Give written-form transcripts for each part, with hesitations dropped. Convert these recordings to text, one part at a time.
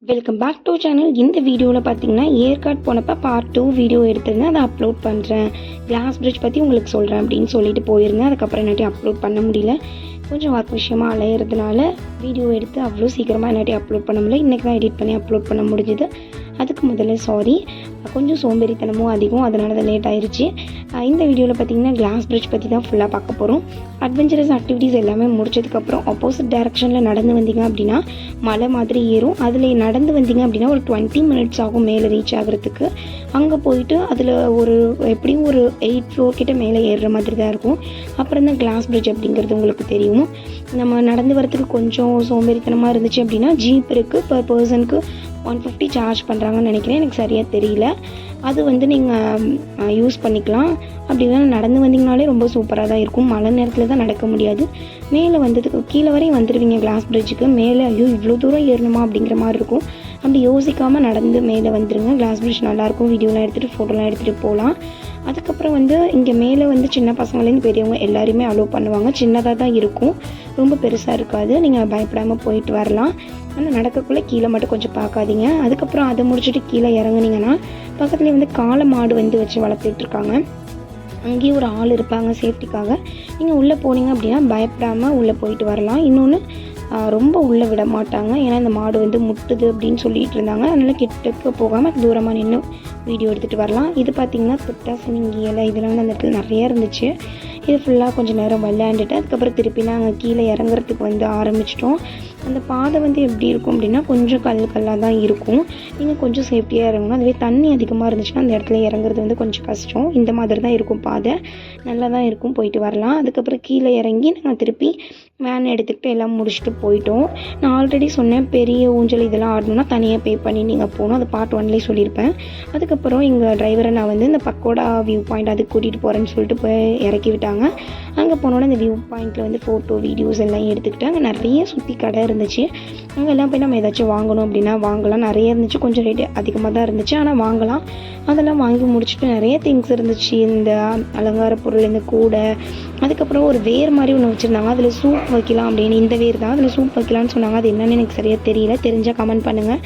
Welcome back to channel. இந்த வீடியோவில் பார்த்தீங்கன்னா ஏற்காடு போனப்போ பார்ட் 2 வீடியோ எடுத்திருந்தேன். அதை அப்லோட் பண்ணுறேன். கிளாஸ் பிரிட்ஜ் பற்றி உங்களுக்கு சொல்கிறேன் அப்படின்னு சொல்லிட்டு போயிருந்தேன். அதுக்கப்புறம் என்னாட்டி அப்லோட் பண்ண முடியல. கொஞ்சம் ஒர்க் விஷயமாக அலையிறதுனால வீடியோ எடுத்து அவ்வளோ சீக்கிரமாக என்னாட்டி அப்லோட் பண்ண முடியல. இன்றைக்கி தான் எடிட் பண்ணி அப்லோட் பண்ண முடிஞ்சுது. அதுக்கு முதல்ல சாரி, கொஞ்சம் சோம்பேறித்தனமும் அதிகம், அதனால தான் லேட் ஆயிடுச்சு. இந்த வீடியோவில் பார்த்தீங்கன்னா கிளாஸ் பிரிட்ஜ் பற்றி தான் ஃபுல்லாக பார்க்க போகிறோம். அட்வென்ச்சரஸ் ஆக்டிவிட்டீஸ் எல்லாமே முடிச்சதுக்கப்புறம் ஆப்போசிட் டைரக்ஷனில் நடந்து வந்தீங்க அப்படின்னா மலை மாதிரி ஏறும். அதில் நடந்து வந்தீங்க அப்படின்னா ஒரு 20 மினிட்ஸ் ஆகும் மேலே ரீச் ஆகிறதுக்கு. அங்கே போயிட்டு அதில் எப்படியும் ஒரு 8 ஃப்ளோர் கிட்ட மேலே ஏறுற மாதிரி தான் இருக்கும். அப்புறம் தான் கிளாஸ் பிரிட்ஜ் அப்படிங்கிறது உங்களுக்கு தெரியும். நம்ம நடந்து வரத்துக்கு கொஞ்சம் சோம்பேறித்தனமாக இருந்துச்சு அப்படின்னா ஜீப் இருக்குது. பர் பர்சனுக்கு 150 சார்ஜ் பண்ணுறாங்கன்னு நினைக்கிறேன், எனக்கு சரியாக தெரியல. அது நீங்கள் யூஸ் பண்ணிக்கலாம். அப்படி இல்லைனா நடந்து வந்தீங்கனாலே ரொம்ப சூப்பராக தான் இருக்கும். மழை நேரத்தில் தான் நடக்க முடியாது. மேலே வந்ததுக்கு கீழே வரையும் வந்துடுவீங்க கிளாஸ் பிரிட்ஜுக்கு. மேலே ஐயோ இவ்வளோ தூரம் ஏறணுமா அப்படிங்கிற மாதிரி இருக்கும். அப்படி யோசிக்காமல் நடந்து மேலே வந்துடுங்க. கிளாஸ் பிரிட்ஜ் நல்லாயிருக்கும். வீடியோலாம் எடுத்துகிட்டு ஃபோட்டோலாம் எடுத்துகிட்டு போகலாம். அதுக்கப்புறம் இங்கே மேலே சின்ன பசங்கள்லேருந்து பெரியவங்க எல்லாருமே அலோவ் பண்ணுவாங்க. சின்னதாக தான் இருக்கும், ரொம்ப பெருசாக இருக்காது. நீங்கள் பயப்படாமல் போயிட்டு வரலாம். ஆனால் நடக்கக்குள்ளே கீழே மட்டும் கொஞ்சம் பார்க்காதீங்க. அதுக்கப்புறம் அதை முடிச்சுட்டு கீழே இறங்குனீங்கன்னா பக்கத்துலேயே காளை மாடு வச்சு வளர்த்துட்ருக்காங்க. அங்கேயும் ஒரு ஆள் இருப்பாங்க சேஃப்டிக்காக. நீங்கள் உள்ளே போனீங்க அப்படின்னா பயப்படாமல் உள்ளே போயிட்டு வரலாம். இன்னொன்று ரொம்ப உள்ளே விட மாட்டாங்க, ஏன்னா இந்த மாடு முட்டுது அப்படின்னு சொல்லிட்டு இருந்தாங்க. அதனால் கிட்டக்கு போகாமல் தூரமாக நின்று வீடியோ எடுத்துகிட்டு வரலாம். இது பார்த்திங்கன்னா துட்டாசினிங்கி இலை இதெல்லாம் அந்த இடத்துல நிறையா இருந்துச்சு. இது ஃபுல்லாக கொஞ்சம் நேரம் விளையாண்டுட்டு அதுக்கப்புறம் திருப்பி நாங்கள் கீழே இறங்குறதுக்கு ஆரம்பிச்சிட்டோம். அந்த பாதை எப்படி இருக்கும் அப்படின்னா கொஞ்சம் கல்லாக தான் இருக்கும். நீங்கள் கொஞ்சம் சேஃப்டியாக இறங்கணும். அதுவே தண்ணி அதிகமாக இருந்துச்சுன்னா அந்த இடத்துல இறங்குறது கொஞ்சம் கஷ்டம். இந்த மாதிரி தான் இருக்கும் பாதை, நல்லா தான் இருக்கும், போயிட்டு வரலாம். அதுக்கப்புறம் கீழே இறங்கி நாங்கள் திருப்பி வேன் எடுத்துக்கிட்டு எல்லாம் முடிச்சுட்டு போயிட்டோம். நான் ஆல்ரெடி சொன்னேன், பெரிய ஊஞ்சல் இதெல்லாம் ஆடணுன்னா தனியாக பே பண்ணி நீங்கள் போகணும். அது பார்ட் 1லேயே சொல்லியிருப்பேன். அதுக்கப்புறம் எங்கள் டிரைவரை நான் இந்த பக்கோடா வியூ பாயிண்ட் அதுக்கு கூட்டிகிட்டு போகிறேன்னு சொல்லிட்டு போய் இறக்கி விட்டாங்க. அங்கே போனோன்னா இந்த வியூ பாயிண்ட்டில் ஃபோட்டோ வீடியோஸ் எல்லாம் எடுத்துக்கிட்டு அங்கே நிறைய சுற்றி கடை இருந்துச்சு. அங்கே எல்லாம் போய் நம்ம ஏதாச்சும் வாங்கணும் அப்படின்னா வாங்கலாம். நிறைய இருந்துச்சு, கொஞ்சம் ரேட்டு அதிகமாக தான் இருந்துச்சு, ஆனால் வாங்கலாம். அதெல்லாம் வாங்கி முடிச்சுட்டு நிறைய திங்ஸ் இருந்துச்சு. இந்த அலங்கார பொருள், இந்த கூடை, அதுக்கப்புறம் ஒரு வேர் மாதிரி ஒன்று வச்சுருந்தாங்க. அதில் சூப் வைக்கலாம் அப்படின்னு. இந்த வேர் தான், அதில் சூப் வைக்கலான்னு சொன்னாங்க. அது என்னென்னு எனக்கு சரியாக தெரியல, தெரிஞ்சால் கமெண்ட் பண்ணுங்கள்.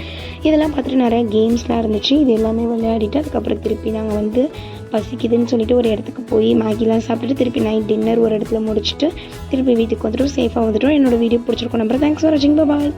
இதெல்லாம் பார்த்துட்டு நிறைய கேம்ஸ்லாம் இருந்துச்சு. இது எல்லாமே விளையாடிட்டு அதுக்கப்புறம் திருப்பி நாங்கள் பசிக்குதுன்னு சொல்லிட்டு ஒரு இடத்துக்கு போய் மேகிலாம் சாப்பிட்டுட்டு திருப்பி நைட் டின்னர் ஒரு இடத்துல முடிச்சுட்டு திருப்பி வீட்டுக்கு வந்துட்டோம். சேஃபாக வந்துட்டோம். என்னோட வீடியோ பிடிச்சிருக்கோம் நம்புறேன். தேங்க்ஸ் ஃபார் வாட்சிங். பாய்.